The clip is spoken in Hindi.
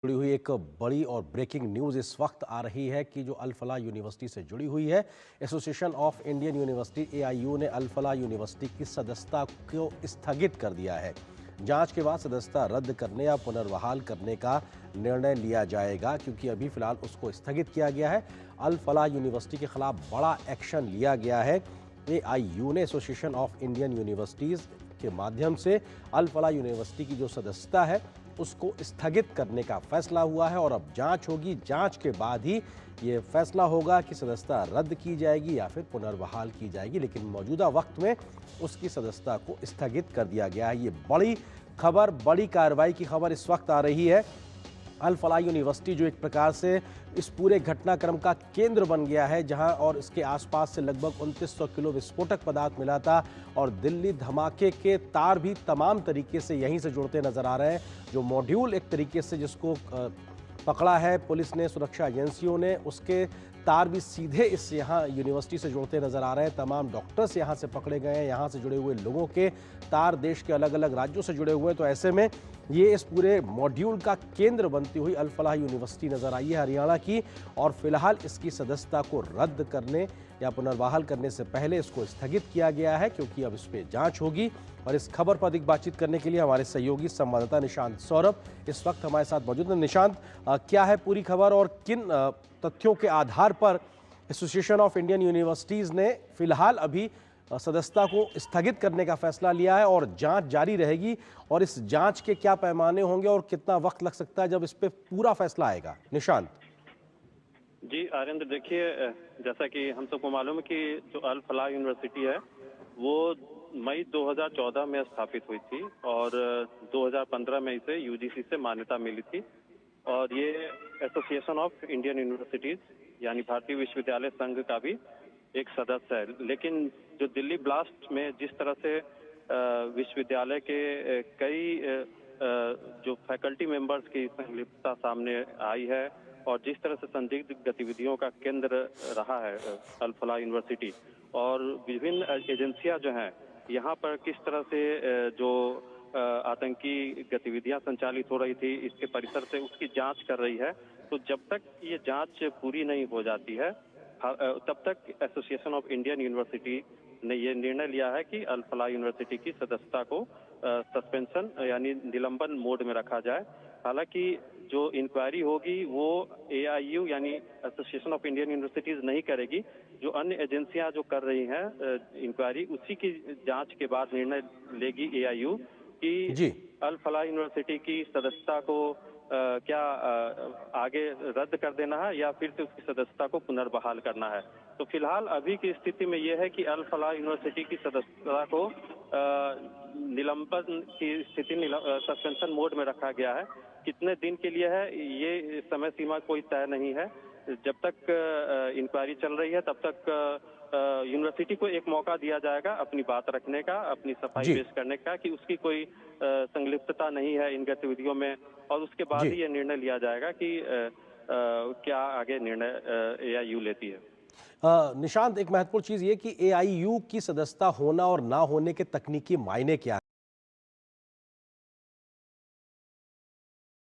जुड़ी हुई एक बड़ी और ब्रेकिंग न्यूज़ इस वक्त आ रही है कि जो अल फलाह यूनिवर्सिटी से जुड़ी हुई है, association of Indian university AIU ने अल फलाह यूनिवर्सिटी की सदस्यता को स्थगित कर दिया है। जांच के बाद सदस्यता रद्द करने या पुनर्बहाल करने का निर्णय लिया जाएगा, क्योंकि अभी फिलहाल उसको स्थगित किया गया है। अल फलाह यूनिवर्सिटी के खिलाफ बड़ा एक्शन लिया गया है। एआईयू ने एसोसिएशन ऑफ इंडियन यूनिवर्सिटीज़ के माध्यम से अल फलाह यूनिवर्सिटी की जो सदस्यता है उसको स्थगित करने का फैसला हुआ है और अब जांच होगी। जांच के बाद ही ये फैसला होगा कि सदस्यता रद्द की जाएगी या फिर पुनर्बहाल की जाएगी, लेकिन मौजूदा वक्त में उसकी सदस्यता को स्थगित कर दिया गया है। ये बड़ी खबर, बड़ी कार्रवाई की खबर इस वक्त आ रही है। अल फलाह यूनिवर्सिटी जो एक प्रकार से इस पूरे घटनाक्रम का केंद्र बन गया है, जहां और इसके आसपास से लगभग 2900 किलो विस्फोटक पदार्थ मिला था और दिल्ली धमाके के तार भी तमाम तरीके से यहीं से जुड़ते नजर आ रहे हैं। जो मॉड्यूल एक तरीके से जिसको पकड़ा है पुलिस ने, सुरक्षा एजेंसियों ने, उसके तार भी सीधे इस यहाँ यूनिवर्सिटी से जुड़ते नजर आ रहे हैं। तमाम डॉक्टर्स यहाँ से पकड़े गए हैं, यहाँ से जुड़े हुए लोगों के तार देश के अलग अलग राज्यों से जुड़े हुए हैं। तो ऐसे में ये इस पूरे मॉड्यूल का केंद्र बनती हुई अल फलाह यूनिवर्सिटी नजर आई है हरियाणा की, और फिलहाल इसकी सदस्यता को रद्द करने या पुनर्बहाल करने से पहले इसको स्थगित किया गया है, क्योंकि अब इस पर जांच होगी। और इस खबर पर अधिक बातचीत करने के लिए हमारे सहयोगी संवाददाता निशांत सौरभ इस वक्त हमारे साथ मौजूद हैं। निशांत, क्या है पूरी खबर और किन तथ्यों के आधार पर एसोसिएशन ऑफ इंडियन यूनिवर्सिटीज ने फिलहाल अभी सदस्यता को स्थगित करने का फैसला लिया है और जांच जारी रहेगी, और इस जांच के क्या पैमाने होंगे और कितना वक्त लग सकता है जब इस पे पूरा फैसला आएगा? निशांत। जी आर्यन, देखिए, जैसा कि हम सबको मालूम है कि जो अल फलाह यूनिवर्सिटी है वो मई 2014 में स्थापित हुई थी और 2015 में इसे यूजीसी से मान्यता मिली थी। और ये एसोसिएशन ऑफ इंडियन यूनिवर्सिटीज यानी भारतीय विश्वविद्यालय संघ का भी एक सदस्य है। लेकिन जो दिल्ली ब्लास्ट में जिस तरह से विश्वविद्यालय के कई जो फैकल्टी मेंबर्स की संलिप्तता सामने आई है और जिस तरह से संदिग्ध गतिविधियों का केंद्र रहा है अल फलाह यूनिवर्सिटी, और विभिन्न एजेंसियां जो हैं यहाँ पर किस तरह से जो आतंकी गतिविधियां संचालित हो रही थी इसके परिसर से, उसकी जांच कर रही है। तो जब तक ये जांच पूरी नहीं हो जाती है तब तक एसोसिएशन ऑफ इंडियन यूनिवर्सिटी ने ये निर्णय लिया है कि अल फलाह यूनिवर्सिटी की सदस्यता को सस्पेंशन यानी निलंबन मोड में रखा जाए। हालांकि जो इंक्वायरी होगी वो एआईयू यानी एसोसिएशन ऑफ इंडियन यूनिवर्सिटीज नहीं करेगी। जो अन्य एजेंसियां जो कर रही हैं इंक्वायरी, उसी की जांच के बाद निर्णय लेगी एआईयू कि जी। अल फलाह यूनिवर्सिटी की सदस्यता को क्या आगे रद्द कर देना है या फिर से उसकी सदस्यता को पुनर्बहाल करना है। तो फिलहाल अभी की स्थिति में यह है कि अल फलाह यूनिवर्सिटी की सदस्यता को निलंबन की स्थिति सस्पेंशन मोड में रखा गया है। कितने दिन के लिए है ये समय सीमा कोई तय नहीं है। जब तक इंक्वायरी चल रही है तब तक यूनिवर्सिटी को एक मौका दिया जाएगा अपनी बात रखने का, अपनी सफाई जी। पेश करने का कि उसकी कोई संलिप्तता नहीं है इन गतिविधियों में, और उसके बाद जी। ही ये निर्णय लिया जाएगा कि क्या आगे निर्णय एआईयू लेती है। निशांत, एक महत्वपूर्ण चीज ये कि एआईयू की सदस्यता होना और ना होने के तकनीकी मायने क्या